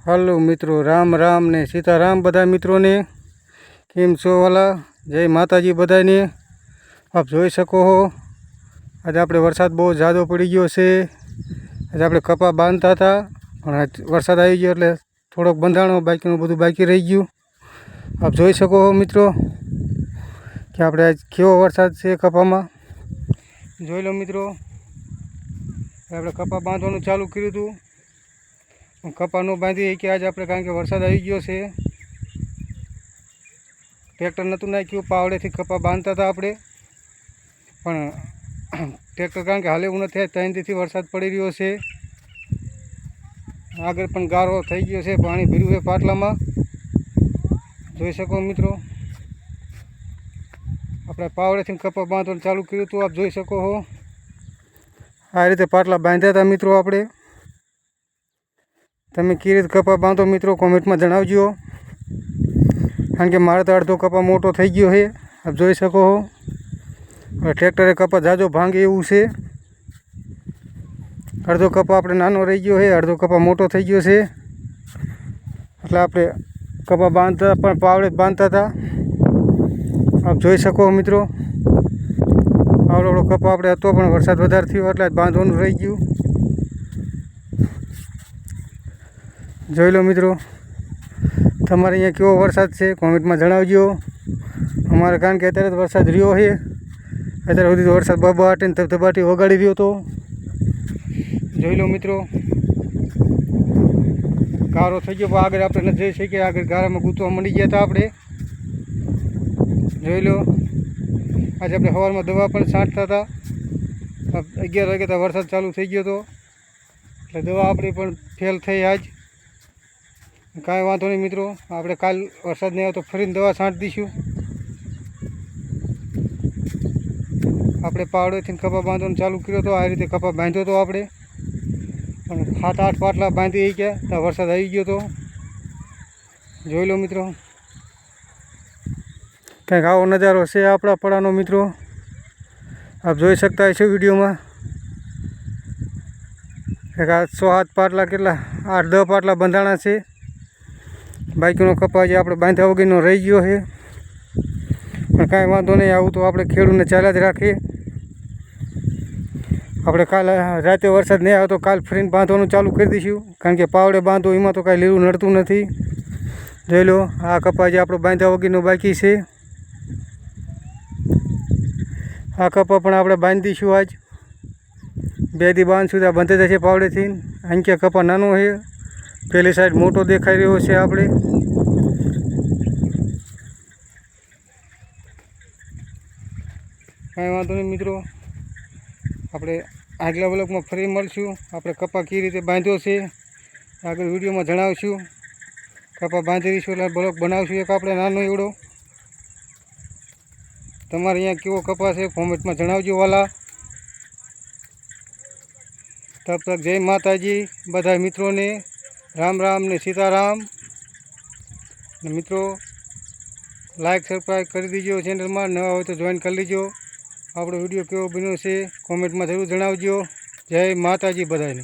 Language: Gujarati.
हेलो मित्रों, राम राम ने सीताराम बधा मित्रों ने। केम छो वाला? जय माताजी बधाई ने। आप जोई सको हो आज आपणे वरसाद बहुत ज़्यादा पड़ी गयो छे। आज आपणे कपा बांधता था पण आज वरसाद आई गयो એટલે થોડોક બંધાણો બાકીનું બધું બાકી રહી ગયું। આપ જોઈ શકો છો મિત્રો કે આપણે આજ કેવો વરસાદ છે કપામાં। જોઈ લો મિત્રો, આપણે કપા બાંધવાનું ચાલુ કર્યું હતું, કપા નો બાંધી કે આજ આપણે કારણ કે વરસાદ આવી ગયો છે। ટ્રેક્ટર નહોતું નાખ્યું, પાવડેથી કપા બાંધતા હતા આપણે, પણ ટ્રેક્ટર કારણ કે હાલે એવું નથી, 3 દીથી વરસાદ પડી રહ્યો છે। આગળ પણ ગારો થઈ ગયો છે, પાણી ભર્યું છે પાટલામાં, જોઈ શકો મિત્રો। આપણે પાવડેથી કપા બાંધવાનું ચાલુ કર્યું હતું, આપ જોઈ શકો છો। આ રીતે પાટલા બાંધ્યા હતા મિત્રો આપણે। તમે કેવી રીતે કપા બાંધો મિત્રો કોમેન્ટમાં જણાવજો, કારણ કે મારે તો અડધો કપા મોટો થઈ ગયો છે, આપ જોઈ શકો છો। હવે ટ્રેક્ટરે કપા જાજો ભાંગે એવું છે, અડધો કપા આપણે નાનો રહી ગયો છે, અડધો કપા મોટો થઈ ગયો છે, એટલે આપણે કપા બાંધતા પણ પાવડે જ બાંધતા હતા, આપ જોઈ શકો મિત્રો। આવડો કપા આપણે હતો પણ વરસાદ વધારે થયો એટલે બાંધવાનું રહી ગયું। જોઈ લો મિત્રો, તમારે અહીંયા કેવો વરસાદ છે કોમેન્ટમાં જણાવજો। અમારે કારણ કે અત્યારે વરસાદ રહ્યો છે, અત્યારે સુધી તો વરસાદ બબાટીને ધબધબાટી વગાડી રહ્યો હતો। જોઈ લો મિત્રો, ગારો થઈ ગયો, આગળ આપણે જઈ શકીએ, આગળ ગારામાં ગૂંચવા મંડી ગયા હતા આપણે। જોઈ લો, આજે આપણે સવારમાં દવા પણ છાંટતા હતા, 11 વાગે તો વરસાદ ચાલુ થઈ ગયો હતો, એટલે દવા આપણી પણ ફેલ થઈ આજ। કાંઈ વાંધો નહીં મિત્રો, આપણે કાલ વરસાદ નહીં આવે તો ફરીને દવા છાંટી દઈશું। આપણે પાવડેથી કપા બાંધવાનું ચાલુ કર્યો હતો, આ રીતે કપા બાંધ્યો હતો આપણે, પણ 7-8 પાટલા બાંધી ગયા ત્યાં વરસાદ આવી ગયો હતો। જોઈ લો મિત્રો, કંઈક આવો નજારો છે આપણા પડાનો મિત્રો, આપ જોઈ શકતા હશો વિડીયોમાં। કંઈક 7 પાટલા, કેટલા 8-10 પાટલા બંધાણા છે, બાકીનો કપા જે આપણે બાંધ્યા વગરનો રહી ગયો છે, પણ કાંઈ વાંધો નહીં, આવું તો આપણે ખેડૂતને ચાલ્યા જ રાખીએ। આપણે કાલે રાતે વરસાદ નહીં આવે તો કાલ ફરીને બાંધવાનું ચાલુ કરી દઈશું, કારણ કે પાવડે બાંધો એમાં તો કાંઈ લીલું નડતું નથી। જોઈ લો, આ કપા જે આપણે બાંધ્યા વગરનો બાકી છે, આ કપા પણ આપણે બાંધી દઈશું આજ। 2 દી બાંધશું ત્યાં બંધ જશે પાવડેથી। અહીં કપા નાનો છે, પેલી સાઈડ મોટો દેખાઈ રહ્યો છે આપણે। કાંઈ વાંધો નહીં મિત્રો, આપણે આગલા બ્લોકમાં ફરી મળશું। આપણે કપા કેવી રીતે બાંધ્યો છે આગળ વિડીયોમાં જણાવશું। કપા બાંધી દઈશું એટલે બ્લોક બનાવશું એક આપણે નાનો એવડો। તમારે અહીંયા કેવો કપા છે કોમેન્ટમાં જણાવજો વાલા। તબ તક જય માતાજી બધા મિત્રોને, રામ રામ ને સીતારામ। મિત્રો લાઈક સબસ્ક્રાઈબ કરી દીજો, ચેનલમાં નવા હોય તો જોઈન કરી લીજો। આપણો વિડીયો કેવો બન્યો છે કોમેન્ટમાં જરૂર જણાવજો। જય માતાજી બધાને।